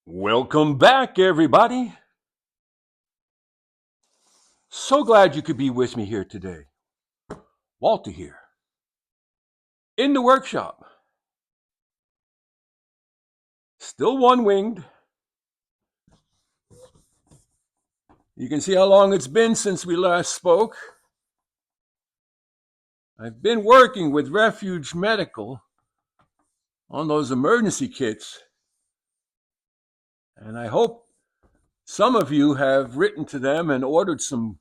Welcome back, everybody. So glad you could be with me here today. Walter here in the workshop. Still one winged. You can see how long it's been since we last spoke. I've been working with Refuge Medical on those emergency kits, and I hope some of you have written to them and ordered some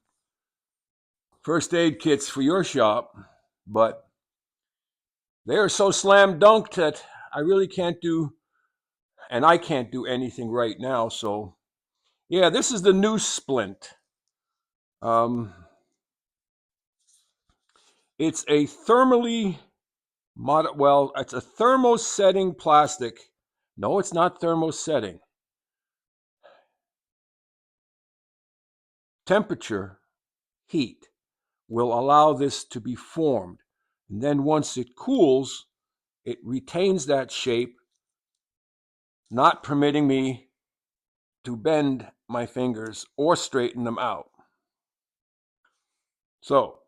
first aid kits for your shop, but they are so slam dunked that I really can't do, and I can't do anything right now. So, yeah, this is the new splint. Um, it's a thermally well, it's a thermosetting plastic. No, it's not thermosetting. Temperature, heat will allow this to be formed. And then once it cools, it retains that shape, not permitting me to bend my fingers or straighten them out. So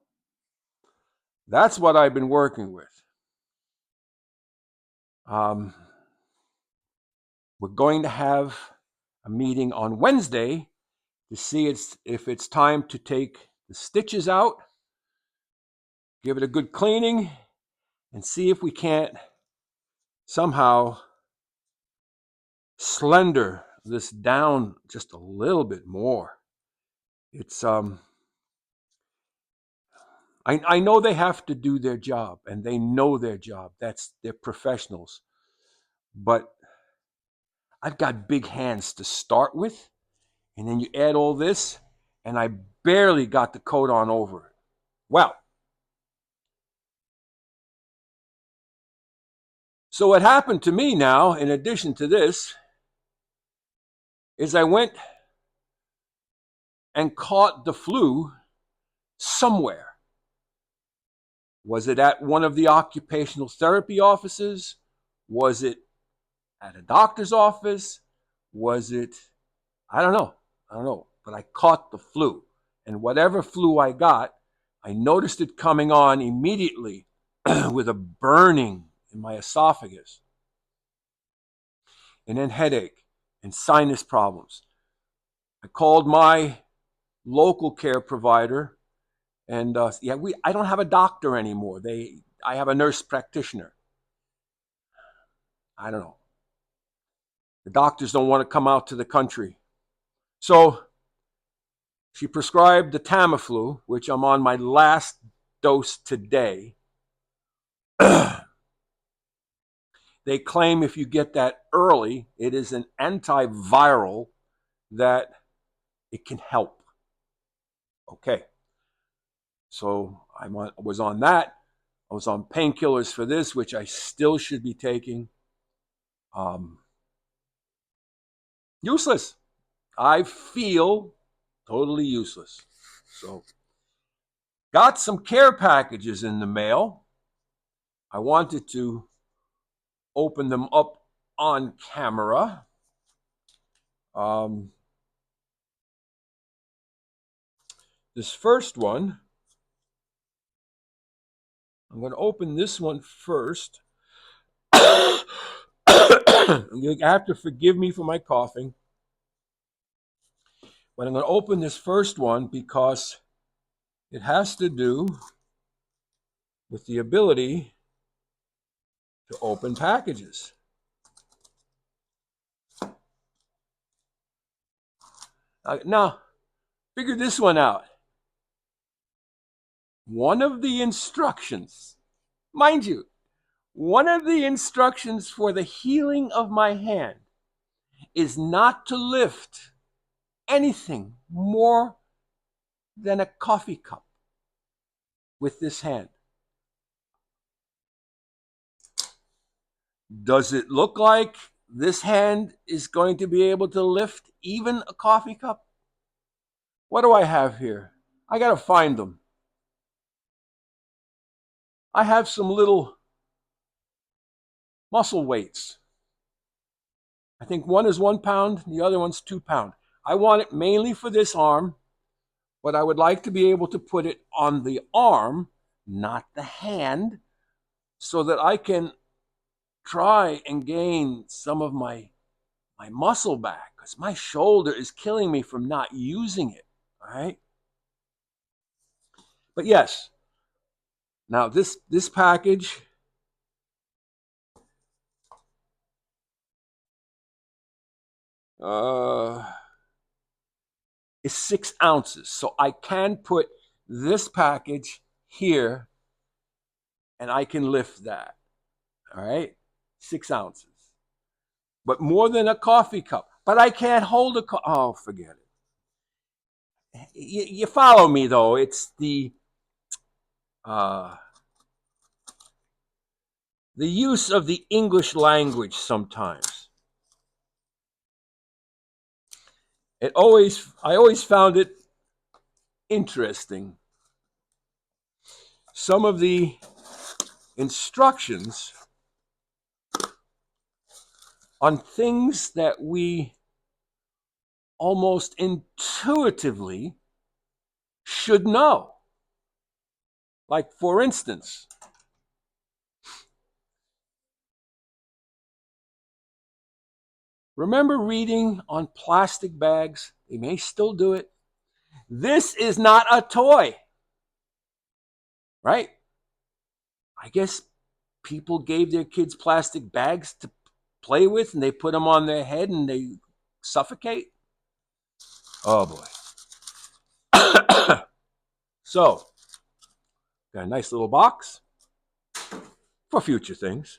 that's what I've been working with. Um, we're going to have a meeting on Wednesday to see if it's time to take the stitches out, give it a good cleaning, and see if we can't somehow slender this down just a little bit more. It's I know they have to do their job and they know their job. They're professionals. But I've got big hands to start with, and then you add all this, and I barely got the coat on over it. Well, so what happened to me now, in addition to this, is I went and caught the flu somewhere. Was it at one of the occupational therapy offices? Was it at a doctor's office? Was it, I don't know. But I caught the flu. And whatever flu I got, I noticed it coming on immediately with a burning in my esophagus, and then headache and sinus problems. I called my local care provider, and I don't have a doctor anymore. I have a nurse practitioner. I don't know. The doctors don't want to come out to the country. So she prescribed the Tamiflu, which I'm on my last dose today. They claim if you get that early, it is an antiviral that it can help. Okay. So was on that. I was on painkillers for this, which I still should be taking. Useless. I feel totally useless. So, got some care packages in the mail. I wanted to open them up on camera. This first one, I'm going to open this one first. You have to forgive me for my coughing. But I'm going to open this first one because it has to do with the ability to open packages. Now, figure this one out. One of the instructions, mind you, one of the instructions for the healing of my hand is not to lift anything more than a coffee cup with this hand. Does it look like this hand is going to be able to lift even a coffee cup? What do I have here? I got to find them. I have some little muscle weights. I think one is 1 pound, the other one's 2 pound. I want it mainly for this arm, but I would like to be able to put it on the arm, not the hand, so that I can try and gain some of my muscle back, because my shoulder is killing me from not using it. All right. But yes, now this package is 6 ounces. So I can put this package here and I can lift that. All right. 6 ounces. But more than a coffee cup. But I can't hold a oh, forget it. You follow me though. It's uh, the use of the English language sometimes. I always found it interesting. Some of the instructions on things that we almost intuitively should know. Like, for instance, remember reading on plastic bags? They may still do it. This is not a toy, right? I guess people gave their kids plastic bags to play with and they put them on their head and they suffocate. Oh boy. So, got a nice little box for future things.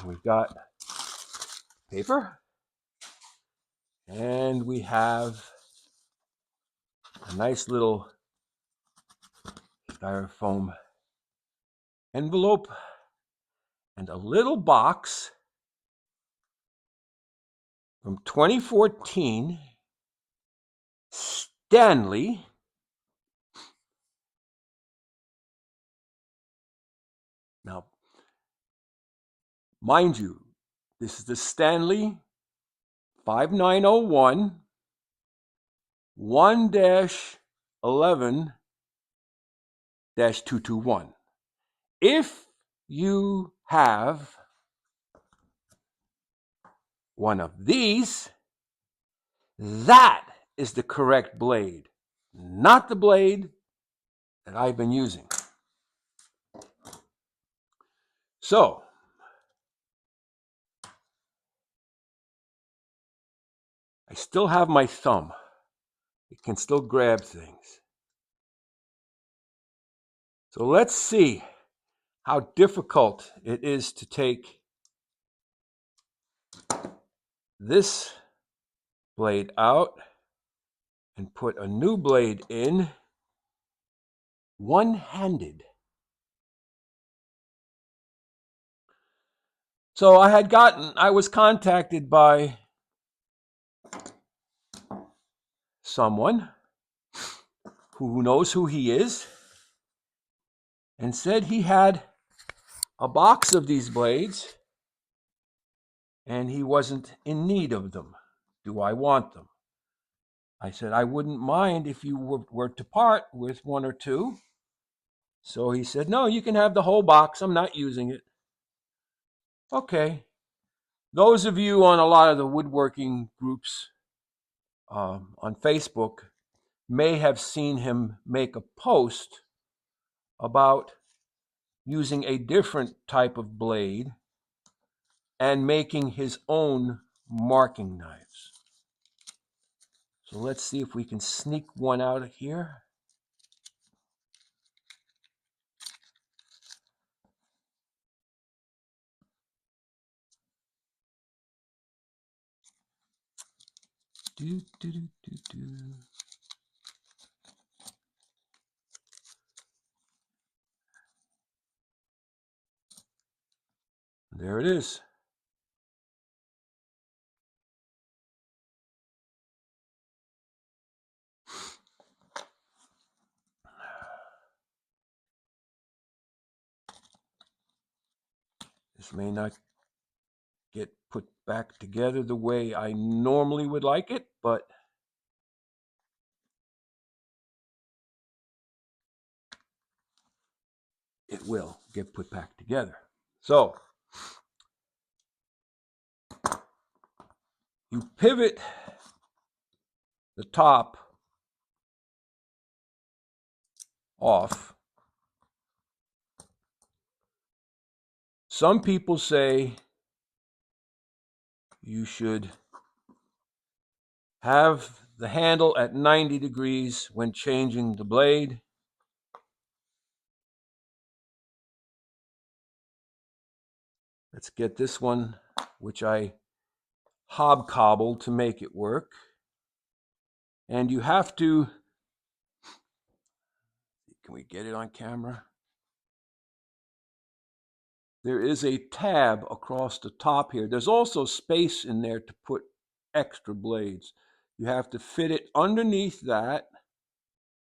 We've got paper, and we have a nice little styrofoam envelope and a little box from 2014 Stanley. Now, mind you, this is the Stanley 5901 1-11 221. If you have one of these, that is the correct blade, not the blade that I've been using. So, I still have my thumb. It can still grab things. So let's see how difficult it is to take this blade out and put a new blade in one-handed. So I was contacted by someone who knows who he is and said he had a box of these blades and he wasn't in need of them. Do I want them? I said, I wouldn't mind if you were to part with one or two. So he said, no, you can have the whole box. I'm not using it. Okay. Those of you on a lot of the woodworking groups on Facebook may have seen him make a post about using a different type of blade and making his own marking knives. So let's see if we can sneak one out of here. Do, do, do, do, do. There it is. This may not get put back together the way I normally would like it, but it will get put back together. So you pivot the top off. Some people say you should have the handle at 90 degrees when changing the blade. Let's get this one, which I hobcobbled to make it work. And you have to, can we get it on camera? There is a tab across the top here. There's also space in there to put extra blades. You have to fit it underneath that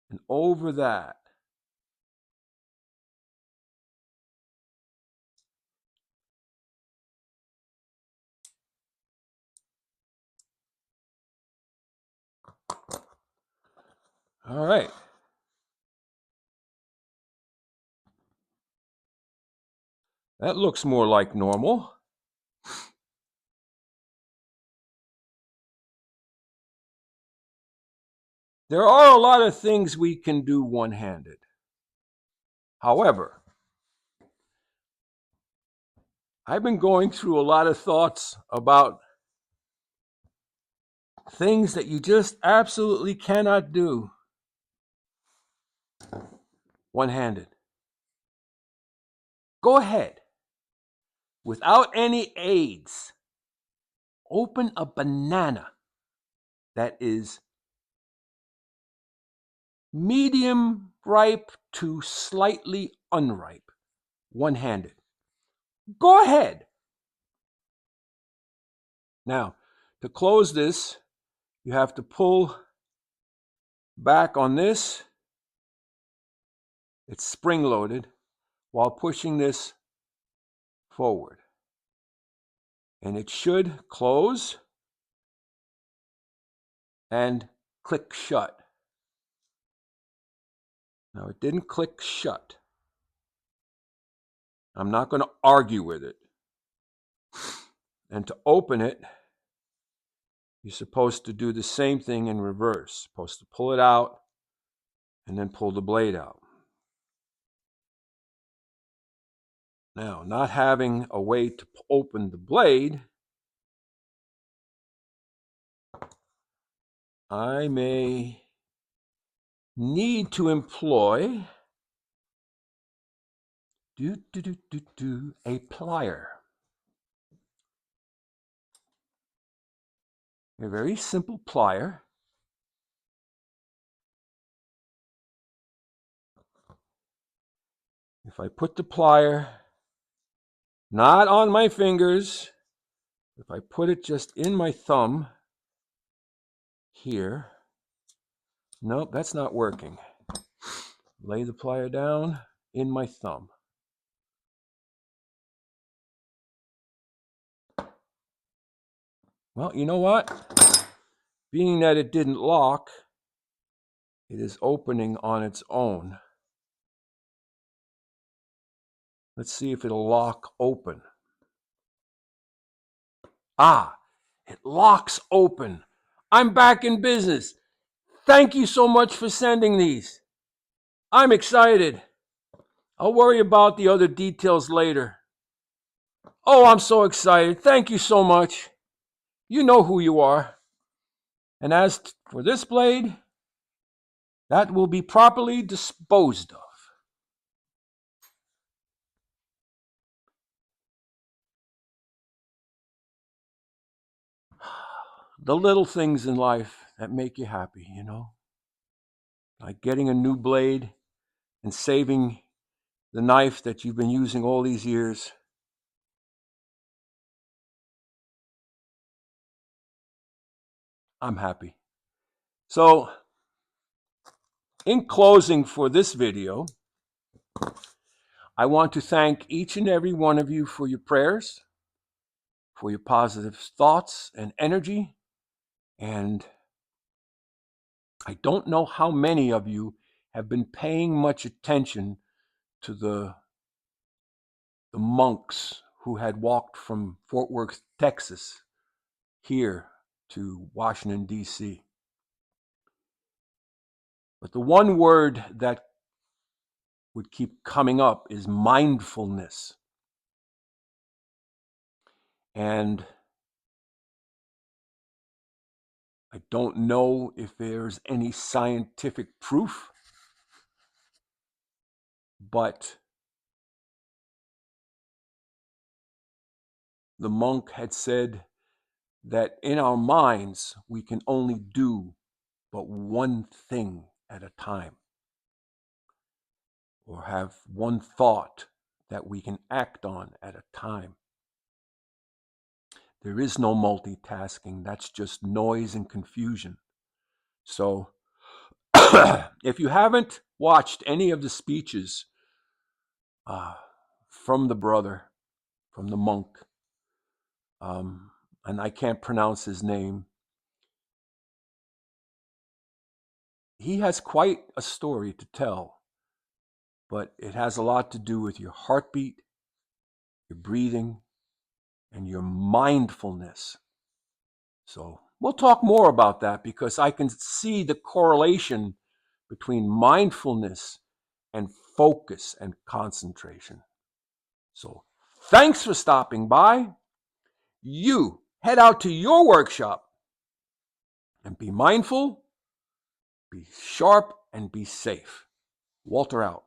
and over that. All right. That looks more like normal. There are a lot of things we can do one-handed. However, I've been going through a lot of thoughts about things that you just absolutely cannot do one-handed. Go ahead. Without any aids, open a banana that is medium ripe to slightly unripe, one-handed. Go ahead. Now, to close this, you have to pull back on this. It's spring-loaded while pushing this forward. And it should close and click shut. Now, it didn't click shut. I'm not going to argue with it. And to open it, you're supposed to do the same thing in reverse. Supposed to pull it out and then pull the blade out. Now, not having a way to open the blade, I may need to employ a plier. A very simple plier. If I put the plier not on my fingers, if I put it just in my thumb here, nope, that's not working. Lay the plier down in my thumb. Well, you know what? Being that it didn't lock, it is opening on its own. Let's see if it'll lock open. Ah, it locks open. I'm back in business. Thank you so much for sending these. I'm excited. I'll worry about the other details later. Oh, I'm so excited. Thank you so much. You know who you are. And as for this blade, that will be properly disposed of. The little things in life that make you happy, you know? Like getting a new blade and saving the knife that you've been using all these years. I'm happy. So, in closing for this video, I want to thank each and every one of you for your prayers, for your positive thoughts and energy. And I don't know how many of you have been paying much attention to the monks who had walked from Fort Worth, Texas, here to Washington, D.C. But the one word that would keep coming up is mindfulness. And I don't know if there's any scientific proof, but the monk had said that in our minds we can only do but one thing at a time, or have one thought that we can act on at a time. There is no multitasking. That's just noise and confusion. So if you haven't watched any of the speeches from the brother, from the monk, and I can't pronounce his name, he has quite a story to tell, but it has a lot to do with your heartbeat, your breathing, and your mindfulness. So we'll talk more about that because I can see the correlation between mindfulness and focus and concentration. So thanks for stopping by. You head out to your workshop and be mindful, be sharp, and be safe. Walter out.